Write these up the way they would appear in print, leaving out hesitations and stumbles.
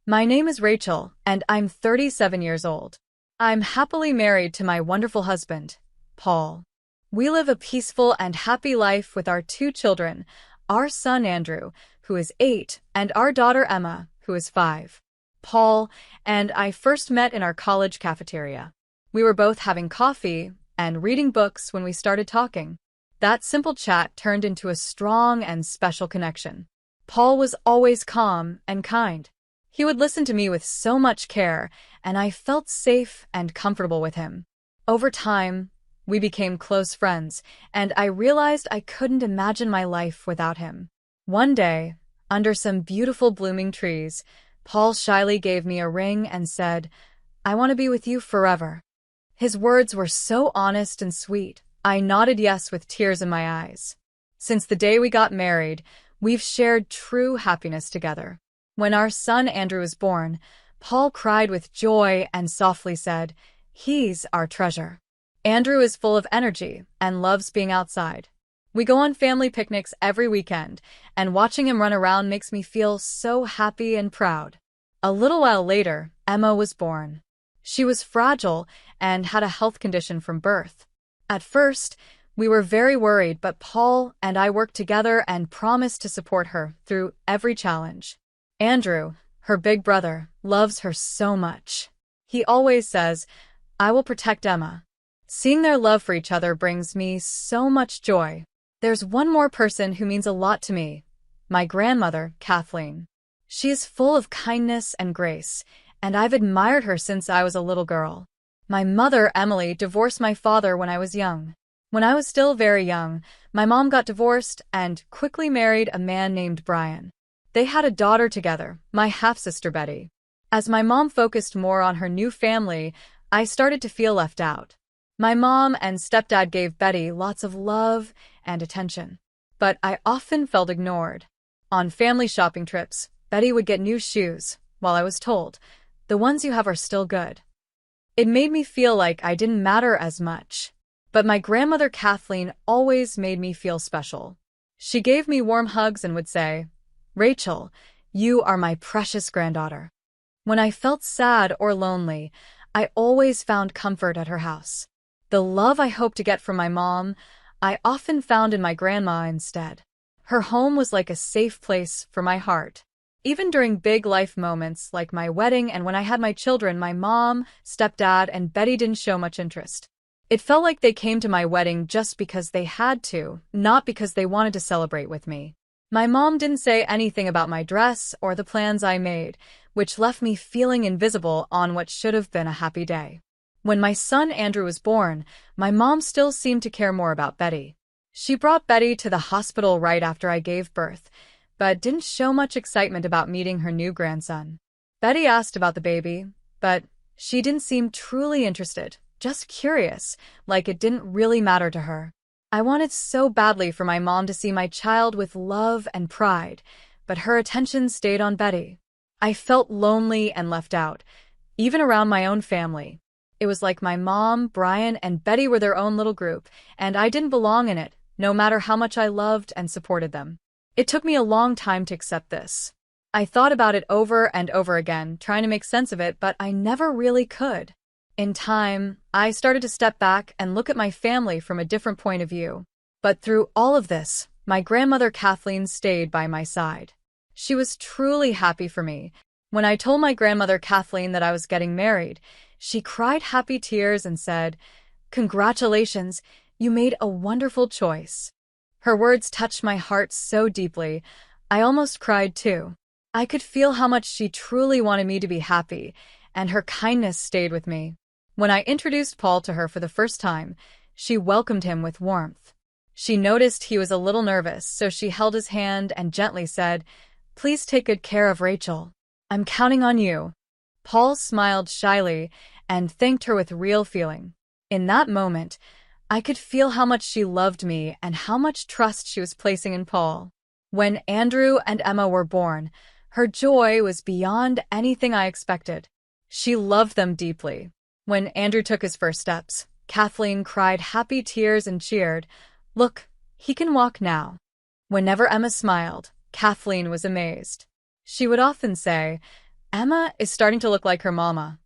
My name is Rachel, and I'm 37 years old. I'm happily married to my wonderful husband, Paul. We live a peaceful and happy life with our two children, our son Andrew, who is 8, and our daughter Emma, who is 5. Paul and I first met in our college cafeteria. We were both having coffee and reading books when we started talking. That simple chat turned into a strong and special connection. Paul was always calm and kind. He would listen to me with so much care, and I felt safe and comfortable with him. Over time, we became close friends, and I realized I couldn't imagine my life without him. One day, under some beautiful blooming trees, Paul shyly gave me a ring and said, "I want to be with you forever." His words were so honest and sweet. I nodded yes with tears in my eyes. Since the day we got married, we've shared true happiness together. When our son Andrew was born, Paul cried with joy and softly said, "He's our treasure." Andrew is full of energy and loves being outside. We go on family picnics every weekend, and watching him run around makes me feel so happy and proud. A little while later, Emma was born. She was fragile and had a health condition from birth. At first, we were very worried, but Paul and I worked together and promised to support her through every challenge. Andrew, her big brother, loves her so much. He always says, "I will protect Emma." Seeing their love for each other brings me so much joy. There's one more person who means a lot to me, my grandmother, Kathleen. She is full of kindness and grace, and I've admired her since I was a little girl. My mother, Emily, divorced my father when I was young. When I was still very young, my mom got divorced and quickly married a man named Brian. They had a daughter together, my half-sister Betty. As my mom focused more on her new family, I started to feel left out. My mom and stepdad gave Betty lots of love and attention, but I often felt ignored. On family shopping trips, Betty would get new shoes, while I was told, "The ones you have are still good." It made me feel like I didn't matter as much. But my grandmother Kathleen always made me feel special. She gave me warm hugs and would say, "Rachel, you are my precious granddaughter." When I felt sad or lonely, I always found comfort at her house. The love I hoped to get from my mom, I often found in my grandma instead. Her home was like a safe place for my heart. Even during big life moments like my wedding and when I had my children, my mom, stepdad, and Betty didn't show much interest. It felt like they came to my wedding just because they had to, not because they wanted to celebrate with me. My mom didn't say anything about my dress or the plans I made, which left me feeling invisible on what should have been a happy day. When my son Andrew was born, my mom still seemed to care more about Betty. She brought Betty to the hospital right after I gave birth, but didn't show much excitement about meeting her new grandson. Betty asked about the baby, but she didn't seem truly interested, just curious, like it didn't really matter to her. I wanted so badly for my mom to see my child with love and pride, but her attention stayed on Betty. I felt lonely and left out, even around my own family. It was like my mom, Brian, and Betty were their own little group, and I didn't belong in it, no matter how much I loved and supported them. It took me a long time to accept this. I thought about it over and over again, trying to make sense of it, but I never really could. In time, I started to step back and look at my family from a different point of view. But through all of this, my grandmother Kathleen stayed by my side. She was truly happy for me. When I told my grandmother Kathleen that I was getting married, she cried happy tears and said, "Congratulations, you made a wonderful choice." Her words touched my heart so deeply, I almost cried too. I could feel how much she truly wanted me to be happy, and her kindness stayed with me. When I introduced Paul to her for the first time, she welcomed him with warmth. She noticed he was a little nervous, so she held his hand and gently said, "Please take good care of Rachel. I'm counting on you." Paul smiled shyly and thanked her with real feeling. In that moment, I could feel how much she loved me and how much trust she was placing in Paul. When Andrew and Emma were born, her joy was beyond anything I expected. She loved them deeply. When Andrew took his first steps, Kathleen cried happy tears and cheered, "Look, he can walk now." Whenever Emma smiled, Kathleen was amazed. She would often say, Emma is starting to look like her mama.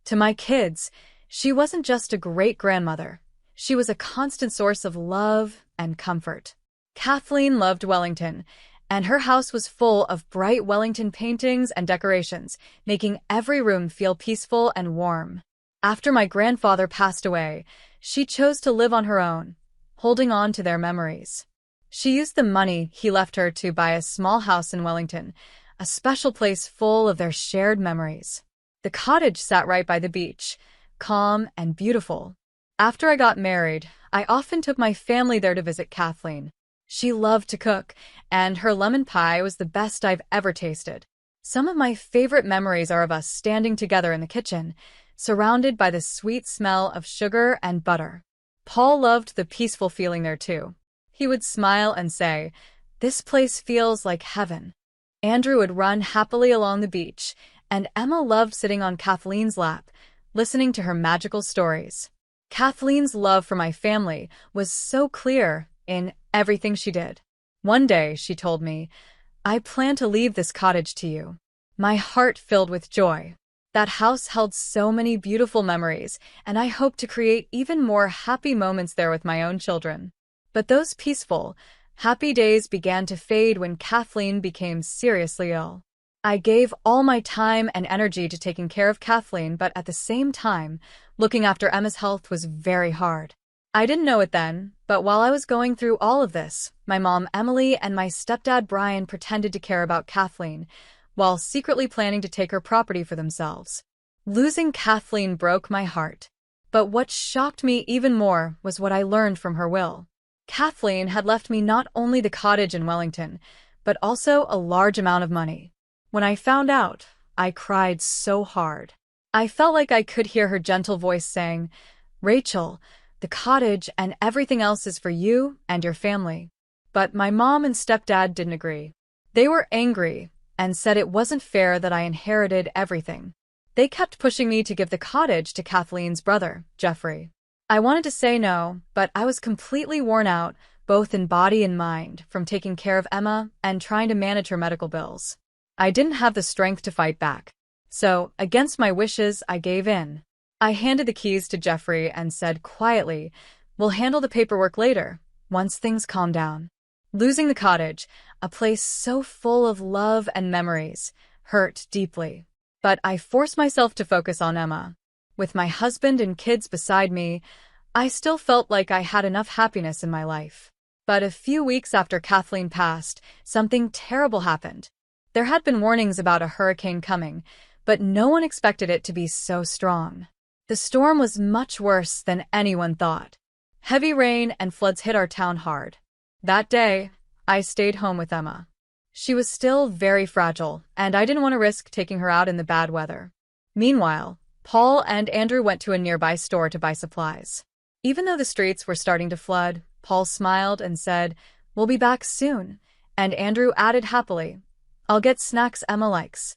To my kids, she wasn't just a great grandmother. She was a constant source of love and comfort. Kathleen loved Wellington, and her house was full of bright Wellington paintings and decorations, making every room feel peaceful and warm. After my grandfather passed away, she chose to live on her own, holding on to their memories. She used the money he left her to buy a small house in Wellington, a special place full of their shared memories. The cottage sat right by the beach, calm and beautiful. After I got married, I often took my family there to visit Kathleen. She loved to cook, and her lemon pie was the best I've ever tasted. Some of my favorite memories are of us standing together in the kitchen, surrounded by the sweet smell of sugar and butter. Paul loved the peaceful feeling there too. He would smile and say, "This place feels like heaven." Andrew would run happily along the beach, and Emma loved sitting on Kathleen's lap, listening to her magical stories. Kathleen's love for my family was so clear in everything she did. One day, she told me, "I plan to leave this cottage to you." My heart filled with joy. That house held so many beautiful memories, and I hope to create even more happy moments there with my own children. But those peaceful, happy days began to fade when Kathleen became seriously ill. I gave all my time and energy to taking care of Kathleen, but at the same time, looking after Emma's health was very hard. I didn't know it then, but while I was going through all of this, my mom Emily and my stepdad Brian pretended to care about Kathleen, while secretly planning to take her property for themselves. Losing Kathleen broke my heart. But what shocked me even more was what I learned from her will. Kathleen had left me not only the cottage in Wellington, but also a large amount of money. When I found out, I cried so hard. I felt like I could hear her gentle voice saying, "Rachel, the cottage and everything else is for you and your family." But my mom and stepdad didn't agree. They were angry and said it wasn't fair that I inherited everything. They kept pushing me to give the cottage to Kathleen's brother, Jeffrey. I wanted to say no, but I was completely worn out, both in body and mind, from taking care of Emma and trying to manage her medical bills. I didn't have the strength to fight back. So, against my wishes, I gave in. I handed the keys to Jeffrey and said quietly, "We'll handle the paperwork later, once things calm down." Losing the cottage, a place so full of love and memories, hurt deeply. But I forced myself to focus on Emma. With my husband and kids beside me, I still felt like I had enough happiness in my life. But a few weeks after Kathleen passed, something terrible happened. There had been warnings about a hurricane coming, but no one expected it to be so strong. The storm was much worse than anyone thought. Heavy rain and floods hit our town hard. That day, I stayed home with Emma. She was still very fragile, and I didn't want to risk taking her out in the bad weather. Meanwhile, Paul and Andrew went to a nearby store to buy supplies. Even though the streets were starting to flood, Paul smiled and said, "We'll be back soon," and Andrew added happily, "I'll get snacks Emma likes."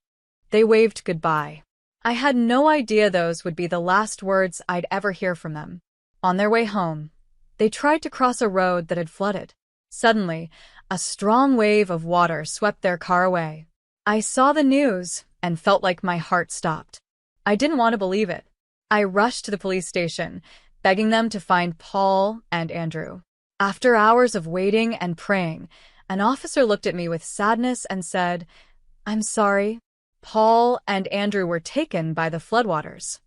They waved goodbye. I had no idea those would be the last words I'd ever hear from them. On their way home, they tried to cross a road that had flooded. Suddenly, a strong wave of water swept their car away. I saw the news and felt like my heart stopped. I didn't want to believe it. I rushed to the police station, begging them to find Paul and Andrew. After hours of waiting and praying, an officer looked at me with sadness and said, "I'm sorry. Paul and Andrew were taken by the floodwaters."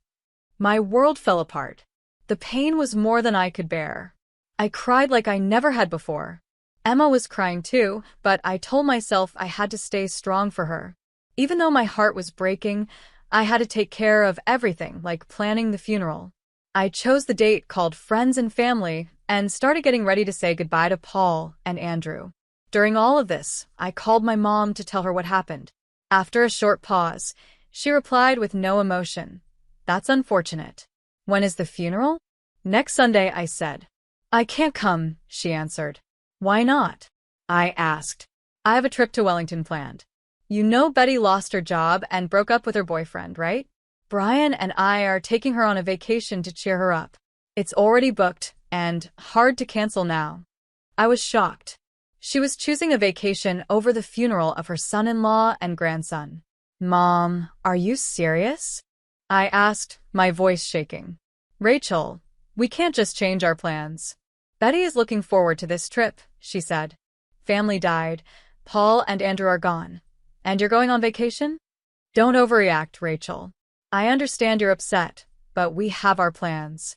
My world fell apart. The pain was more than I could bear. I cried like I never had before. Emma was crying too, but I told myself I had to stay strong for her. Even though my heart was breaking, I had to take care of everything, like planning the funeral. I chose the date called Friends and Family and started getting ready to say goodbye to Paul and Andrew. During all of this, I called my mom to tell her what happened. After a short pause, she replied with no emotion, "That's unfortunate." "When is the funeral?" "Next Sunday," I said. "I can't come," she answered. "Why not?" I asked. "I have a trip to Wellington planned. You know Betty lost her job and broke up with her boyfriend, right? Brian and I are taking her on a vacation to cheer her up. It's already booked and hard to cancel now." I was shocked. She was choosing a vacation over the funeral of her son-in-law and grandson. Mom, are you serious? I asked, my voice shaking. Rachel, we can't just change our plans. Betty is looking forward to this trip, she said. Family died. Paul and Andrew are gone. And you're going on vacation? Don't overreact, Rachel. I understand you're upset, but we have our plans.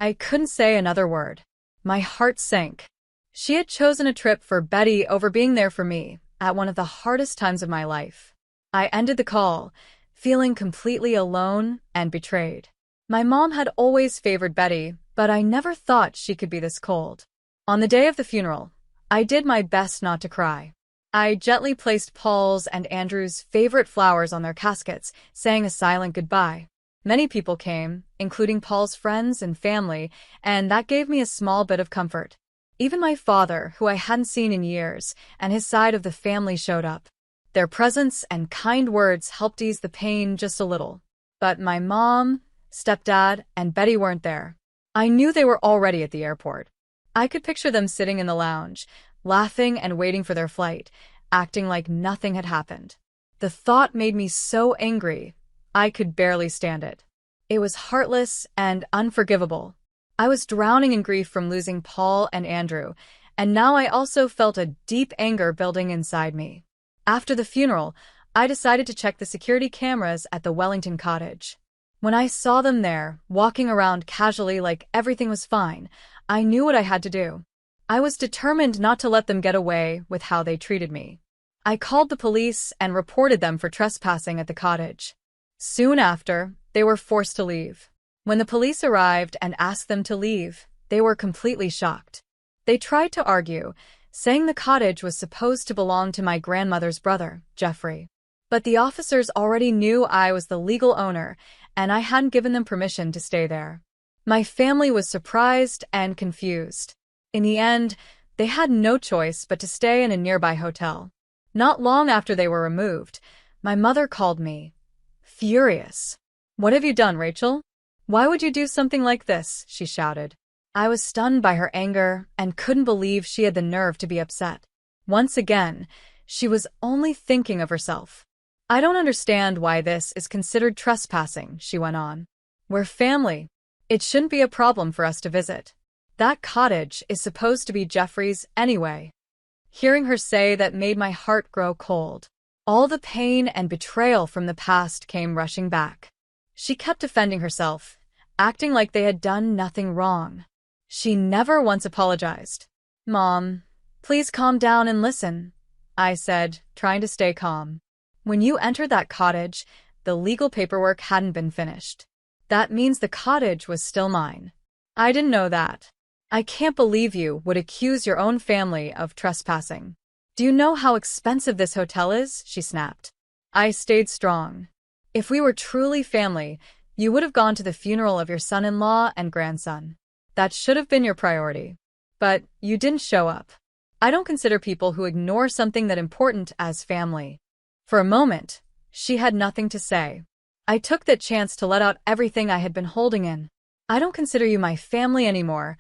I couldn't say another word. My heart sank. She had chosen a trip for Betty over being there for me at one of the hardest times of my life. I ended the call, feeling completely alone and betrayed. My mom had always favored Betty, but I never thought she could be this cold. On the day of the funeral, I did my best not to cry. I gently placed Paul's and Andrew's favorite flowers on their caskets, saying a silent goodbye. Many people came, including Paul's friends and family, and that gave me a small bit of comfort. Even my father, who I hadn't seen in years, and his side of the family showed up. Their presence and kind words helped ease the pain just a little. But my mom, stepdad, and Betty weren't there. I knew they were already at the airport. I could picture them sitting in the lounge, laughing and waiting for their flight, acting like nothing had happened. The thought made me so angry, I could barely stand it. It was heartless and unforgivable. I was drowning in grief from losing Paul and Andrew, and now I also felt a deep anger building inside me. After the funeral, I decided to check the security cameras at the Wellington cottage. When I saw them there, walking around casually like everything was fine, I knew what I had to do. I was determined not to let them get away with how they treated me. I called the police and reported them for trespassing at the cottage. Soon after, they were forced to leave. When the police arrived and asked them to leave, they were completely shocked. They tried to argue, saying the cottage was supposed to belong to my grandmother's brother, Jeffrey. But the officers already knew I was the legal owner, and I hadn't given them permission to stay there. My family was surprised and confused. In the end, they had no choice but to stay in a nearby hotel. Not long after they were removed, my mother called me, furious. "What have you done, Rachel? Why would you do something like this?" she shouted. I was stunned by her anger and couldn't believe she had the nerve to be upset. Once again, she was only thinking of herself. "I don't understand why this is considered trespassing," she went on. "We're family. It shouldn't be a problem for us to visit. That cottage is supposed to be Jeffrey's anyway." Hearing her say that made my heart grow cold. All the pain and betrayal from the past came rushing back. She kept defending herself, acting like they had done nothing wrong. She never once apologized. "Mom, please calm down and listen," I said, trying to stay calm. "When you entered that cottage, the legal paperwork hadn't been finished. That means the cottage was still mine. I didn't know that. I can't believe you would accuse your own family of trespassing. Do you know how expensive this hotel is?" she snapped. I stayed strong. "If we were truly family, you would have gone to the funeral of your son-in-law and grandson. That should have been your priority. But you didn't show up. I don't consider people who ignore something that important as family." For a moment, she had nothing to say. I took that chance to let out everything I had been holding in. "I don't consider you my family anymore,"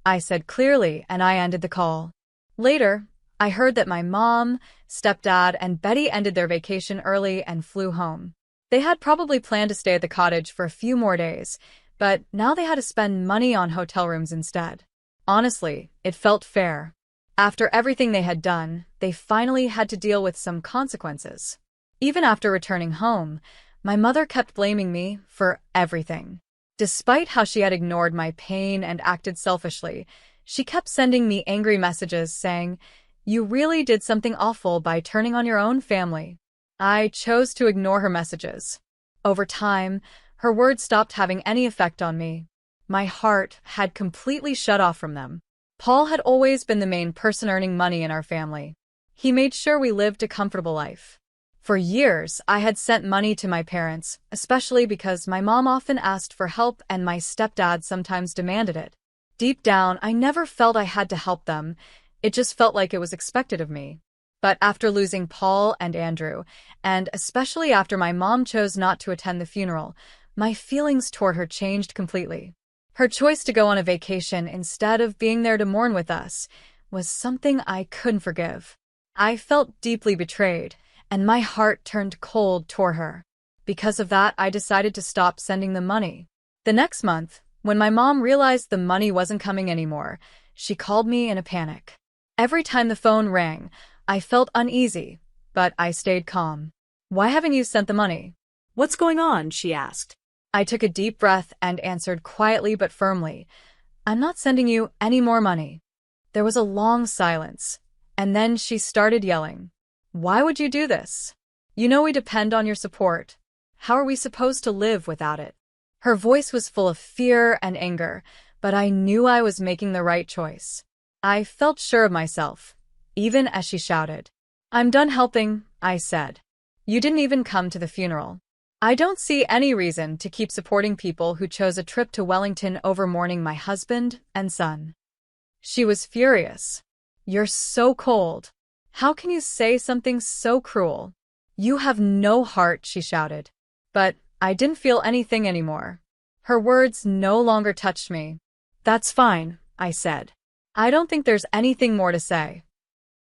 I said clearly, and I ended the call. Later, I heard that my mom, stepdad, and Betty ended their vacation early and flew home. They had probably planned to stay at the cottage for a few more days, but now they had to spend money on hotel rooms instead. Honestly, it felt fair. After everything they had done, they finally had to deal with some consequences. Even after returning home, my mother kept blaming me for everything. Despite how she had ignored my pain and acted selfishly, she kept sending me angry messages saying, "You really did something awful by turning on your own family." I chose to ignore her messages. Over time, her words stopped having any effect on me. My heart had completely shut off from them. Paul had always been the main person earning money in our family. He made sure we lived a comfortable life. For years, I had sent money to my parents, especially because my mom often asked for help and my stepdad sometimes demanded it. Deep down, I never felt I had to help them. It just felt like it was expected of me. But after losing Paul and Andrew, and especially after my mom chose not to attend the funeral, my feelings toward her changed completely. Her choice to go on a vacation instead of being there to mourn with us was something I couldn't forgive. I felt deeply betrayed, and my heart turned cold toward her. Because of that, I decided to stop sending them money. The next month, when my mom realized the money wasn't coming anymore, she called me in a panic. Every time the phone rang, I felt uneasy, but I stayed calm. "Why haven't you sent the money?" "What's going on?" she asked. I took a deep breath and answered quietly but firmly, "I'm not sending you any more money." There was a long silence, and then she started yelling. "Why would you do this? You know we depend on your support. How are we supposed to live without it?" Her voice was full of fear and anger, but I knew I was making the right choice. I felt sure of myself, even as she shouted. "I'm done helping," I said. "You didn't even come to the funeral. I don't see any reason to keep supporting people who chose a trip to Wellington over mourning my husband and son." She was furious. "You're so cold. How can you say something so cruel? You have no heart," she shouted. But I didn't feel anything anymore. Her words no longer touched me. "That's fine," I said. "I don't think there's anything more to say."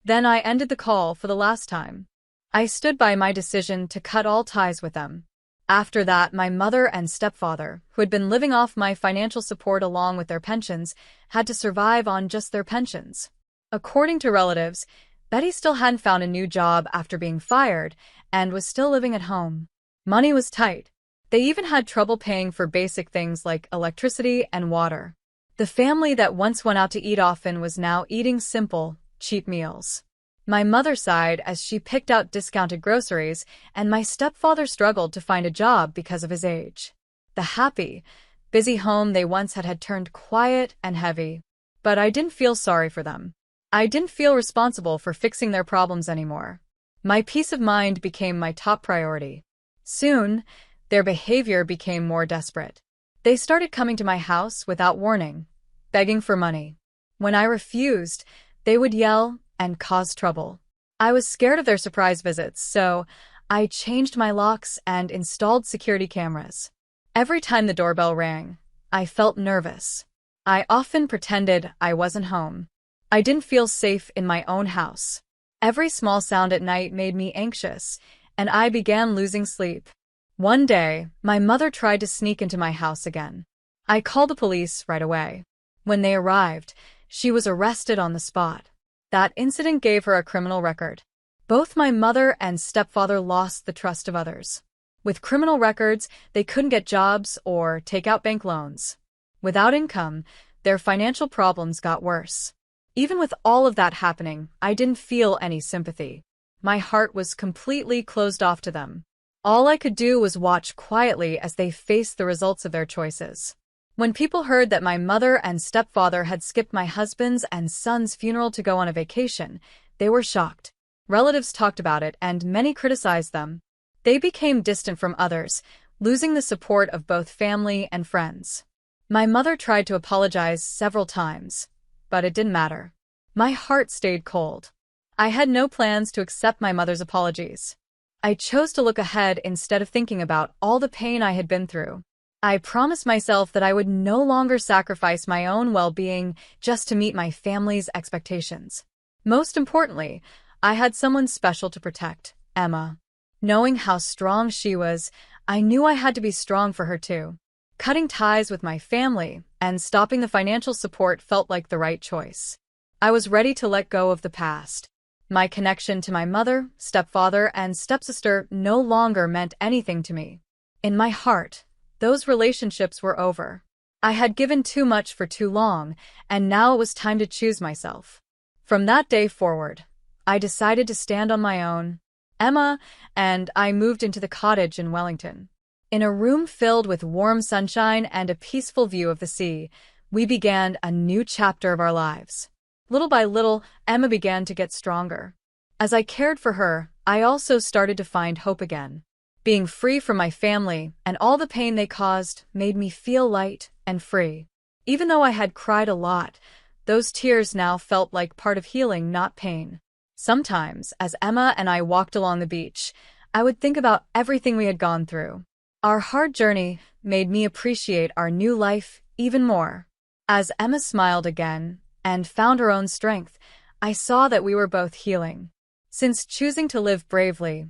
Then I ended the call for the last time. I stood by my decision to cut all ties with them. After that, my mother and stepfather, who had been living off my financial support along with their pensions, had to survive on just their pensions. According to relatives, Betty still hadn't found a new job after being fired and was still living at home. Money was tight. They even had trouble paying for basic things like electricity and water. The family that once went out to eat often was now eating simple, cheap meals. My mother sighed as she picked out discounted groceries, and my stepfather struggled to find a job because of his age. The happy, busy home they once had turned quiet and heavy. But I didn't feel sorry for them. I didn't feel responsible for fixing their problems anymore. My peace of mind became my top priority. Soon, their behavior became more desperate. They started coming to my house without warning, begging for money. When I refused, they would yell and cause trouble. I was scared of their surprise visits, so I changed my locks and installed security cameras. Every time the doorbell rang, I felt nervous. I often pretended I wasn't home. I didn't feel safe in my own house. Every small sound at night made me anxious, and I began losing sleep. One day, my mother tried to sneak into my house again. I called the police right away. When they arrived, she was arrested on the spot. That incident gave her a criminal record. Both my mother and stepfather lost the trust of others. With criminal records, they couldn't get jobs or take out bank loans. Without income, their financial problems got worse. Even with all of that happening, I didn't feel any sympathy. My heart was completely closed off to them. All I could do was watch quietly as they faced the results of their choices. When people heard that my mother and stepfather had skipped my husband's and son's funeral to go on a vacation, they were shocked. Relatives talked about it, and many criticized them. They became distant from others, losing the support of both family and friends. My mother tried to apologize several times, but it didn't matter. My heart stayed cold. I had no plans to accept my mother's apologies. I chose to look ahead instead of thinking about all the pain I had been through. I promised myself that I would no longer sacrifice my own well-being just to meet my family's expectations. Most importantly, I had someone special to protect, Emma. Knowing how strong she was, I knew I had to be strong for her too. Cutting ties with my family and stopping the financial support felt like the right choice. I was ready to let go of the past. My connection to my mother, stepfather, and stepsister no longer meant anything to me. In my heart, those relationships were over. I had given too much for too long, and now it was time to choose myself. From that day forward, I decided to stand on my own. Emma and I moved into the cottage in Wellington. In a room filled with warm sunshine and a peaceful view of the sea, we began a new chapter of our lives. Little by little, Emma began to get stronger. As I cared for her, I also started to find hope again. Being free from my family and all the pain they caused made me feel light and free. Even though I had cried a lot, those tears now felt like part of healing, not pain. Sometimes, as Emma and I walked along the beach, I would think about everything we had gone through. Our hard journey made me appreciate our new life even more. As Emma smiled again and found her own strength, I saw that we were both healing. Since choosing to live bravely,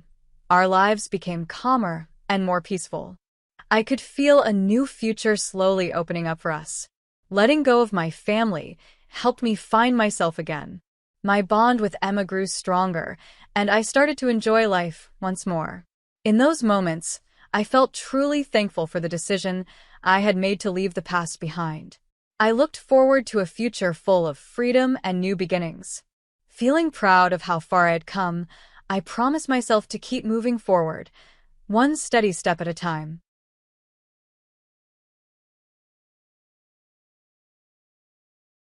Our lives became calmer and more peaceful. I could feel a new future slowly opening up for us. Letting go of my family helped me find myself again. My bond with Emma grew stronger, and I started to enjoy life once more. In those moments, I felt truly thankful for the decision I had made to leave the past behind. I looked forward to a future full of freedom and new beginnings. Feeling proud of how far I had come, I promised myself to keep moving forward, one steady step at a time.